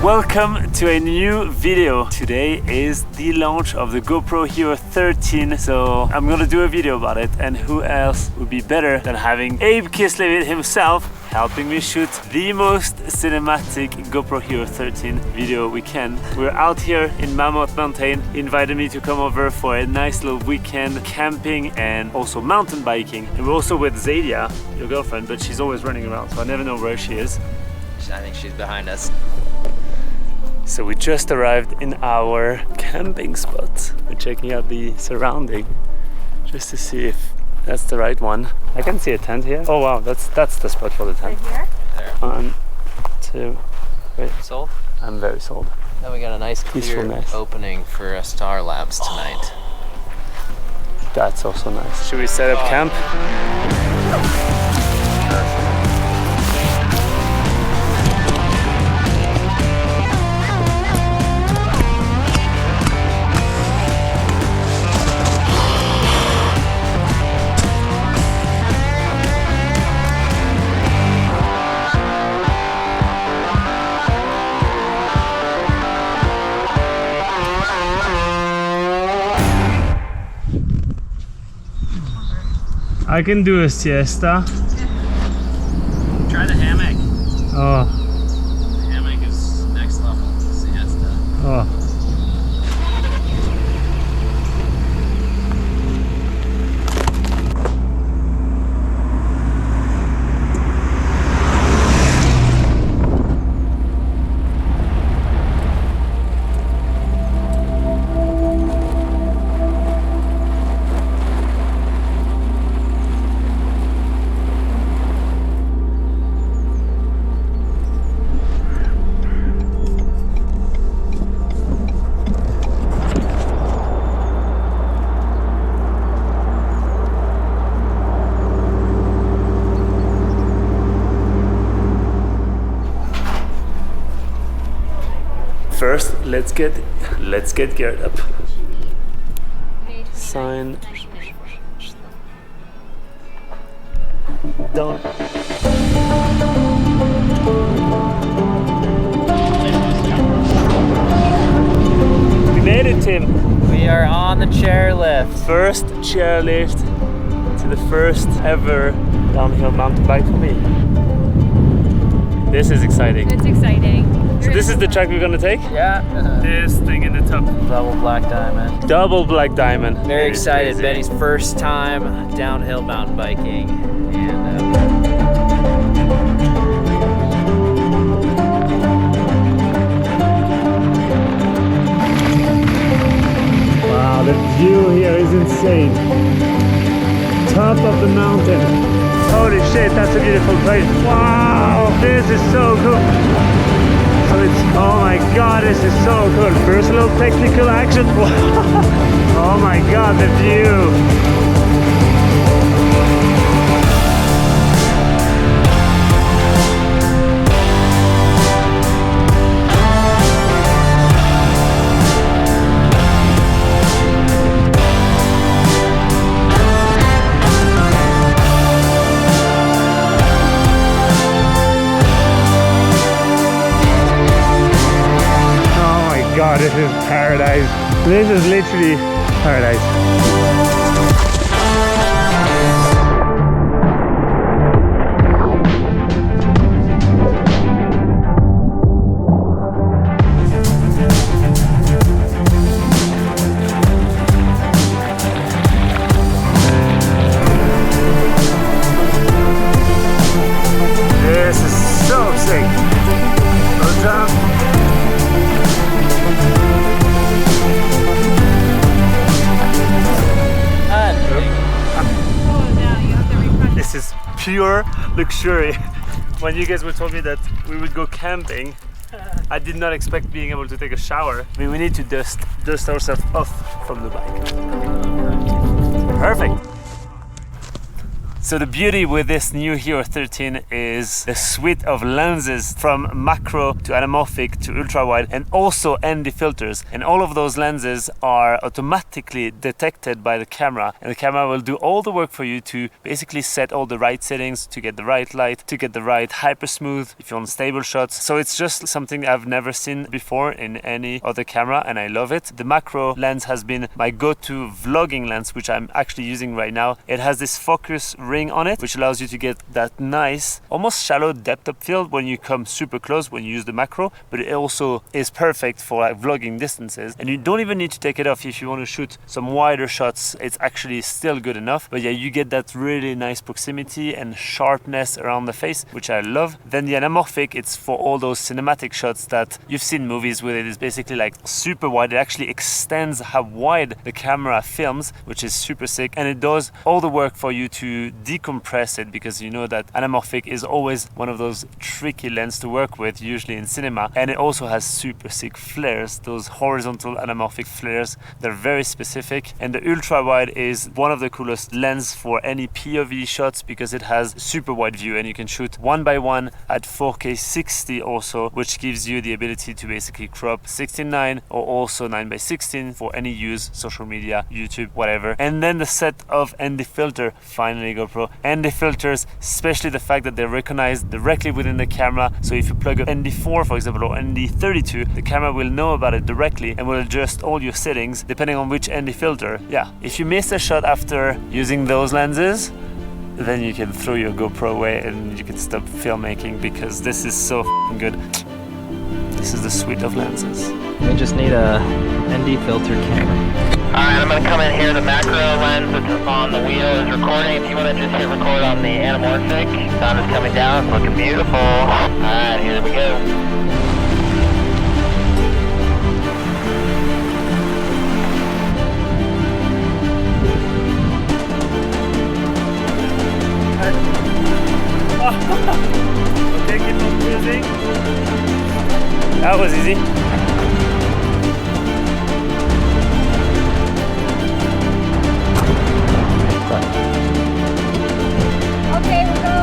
Welcome to a new video. Today is the launch of the GoPro HERO13, so I'm gonna do a video about it, and who else would be better than having Abe Kislevit himself helping me shoot the most cinematic GoPro HERO13 video we can. We're out here in Mammoth Mountain. He invited me to come over for a nice little weekend camping and also mountain biking. And we're also with Zadia, your girlfriend, but she's always running around, so I never know where she is. I think she's behind us. So we just arrived in our camping spot. We're checking out the surrounding just to see if that's the right one. I can see a tent here. Oh wow, that's the spot for the tent. Right here? There. 1, 2, wait. Sold? I'm very sold. Then we got a nice clear opening for star labs tonight. That's also nice. Should we set up camp? I can do a siesta. Try the hammock. Oh. The hammock is next level siesta. Oh. First, let's get geared up. Sign. Down. We made it, Tim. We are on the chairlift. First chairlift to the first ever downhill mountain bike for me. This is exciting. It's exciting. So this is the track we're gonna take? Yeah. This thing in the top. Double black diamond. Double black diamond. Very excited. Benny's first time downhill mountain biking. And wow, the view here is insane. Top of the mountain. Holy shit, that's a beautiful place. Wow, this is so cool. So it's, oh my god, this is so cool. First little technical action. Oh my god, the view. God, this is paradise. This is literally paradise. This is so sick. Go down. This is pure luxury. When you guys were told me that we would go camping, I did not expect being able to take a shower. I mean, we need to dust ourselves off from the bike. Perfect. So the beauty with this new Hero 13 is the suite of lenses from macro to anamorphic to ultra wide, and also ND filters, and all of those lenses are automatically detected by the camera, and the camera will do all the work for you to basically set all the right settings, to get the right light, to get the right hyper smooth if you want stable shots. So it's just something I've never seen before in any other camera, and I love it. The macro lens has been my go-to vlogging lens, which I'm actually using right now. It has this focus ring on it, which allows you to get that nice, almost shallow depth of field when you come super close when you use the macro, but it also is perfect for like vlogging distances, and you don't even need to take it off if you want to shoot some wider shots. It's actually still good enough, but yeah, you get that really nice proximity and sharpness around the face, which I love. Then the anamorphic, it's for all those cinematic shots that you've seen movies with. It is basically like super wide. It actually extends how wide the camera films, which is super sick, and it does all the work for you to decompress it, because you know that anamorphic is always one of those tricky lenses to work with, usually in cinema. And it also has super sick flares, those horizontal anamorphic flares. They're very specific, and the ultra wide is one of the coolest lens for any POV shots, because it has super wide view and you can shoot 1:1 at 4K 60 also, which gives you the ability to basically crop 16:9 or also 9:16 for any use, social media, YouTube, whatever. And then the set of ND filter, finally GoPro. ND filters, especially the fact that they're recognized directly within the camera. So if you plug a ND4, for example, or ND32, the camera will know about it directly and will adjust all your settings depending on which ND filter. Yeah, if you miss a shot after using those lenses, then you can throw your GoPro away and you can stop filmmaking, because this is so good. This is the suite of lenses. We just need a ND filter camera. Alright, I'm going to come in here. The macro lens that's on the wheel is recording. If you want to just hit record on the anamorphic, sound is coming down. It's looking beautiful. Alright, here we go. Okay, keep on cruising. That was easy. Okay, we're going.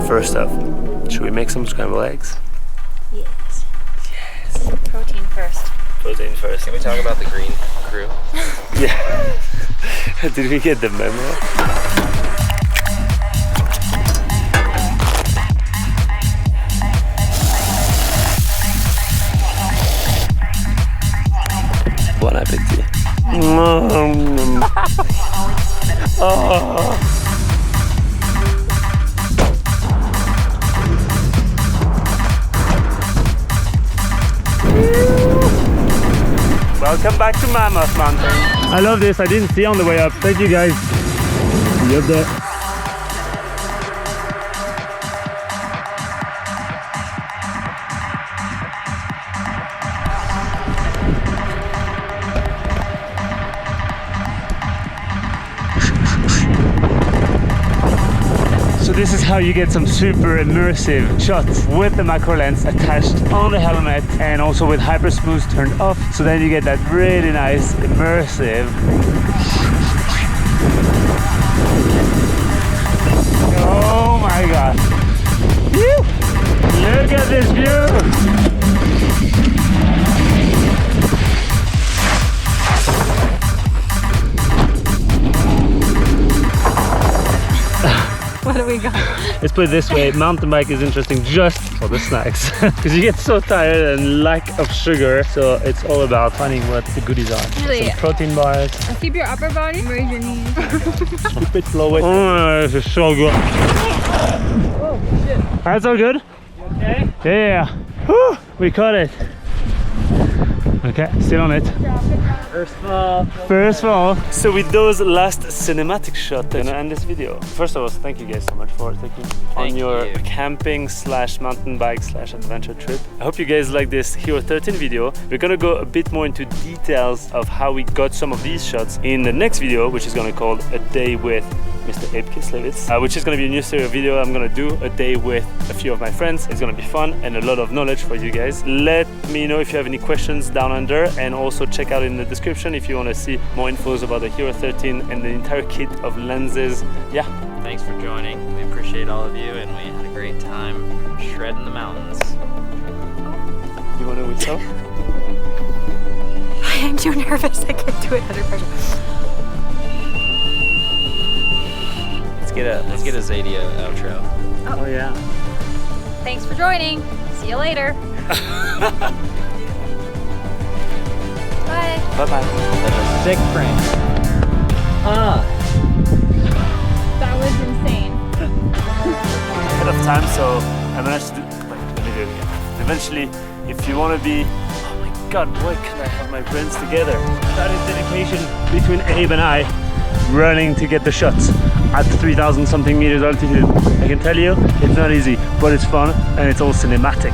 First up, should we make some scrambled eggs? Yes. Yes. Protein first. Protein first. Can we talk about the green crew? Yeah. Did we get the memo? Bon appétit. Oh. Welcome back to Mammoth Mountain. I love this. I didn't see on the way up. Thank you guys. See you up there. So this this is how you get some super immersive shots with the macro lens attached on the helmet and also with hyper smooth turned off. So then you get that really nice immersive. Oh my god. Woo! Look at this view. What do we got? Let's put it this way, mountain bike is interesting just for the snacks because you get so tired and lack of sugar, so it's all about finding what the goodies are. Really? Some protein bars. Keep your upper body, raise your knees. A bit lower. Oh, this is so good. Oh, shit. That's all good? Okay. Yeah. Whew, we caught it. Okay, still on it. First fall. First of all, so with those last cinematic shots, I'm gonna end this video. First of all, thank you guys so much for taking on your you. camping / mountain bike / adventure trip. I hope you guys like this Hero 13 video. We're gonna go a bit more into details of how we got some of these shots in the next video, which is gonna be called A Day with Mr. Abe Kislevitz, which is gonna be a new series video. I'm gonna do a day with a few of my friends. It's gonna be fun and a lot of knowledge for you guys. Let me know if you have any questions down under, and also check out in the description if you want to see more infos about the Hero 13 and the entire kit of lenses. Yeah. Thanks for joining. We appreciate all of you, and we had a great time shredding the mountains. You want to whistle? I'm too nervous. I can't do it under pressure. Let's get a Zadia outro. Oh yeah. Thanks for joining. See you later. Bye. Bye bye. That's a sick prank. That was insane. Ahead of time, so I managed to do. Wait, let me do it again. Eventually, if you want to be. Oh my god, why can't I have my brains together? That is dedication between Abe and I running to get the shots at 3,000 something meters altitude. I can tell you, it's not easy, but it's fun and it's all cinematic.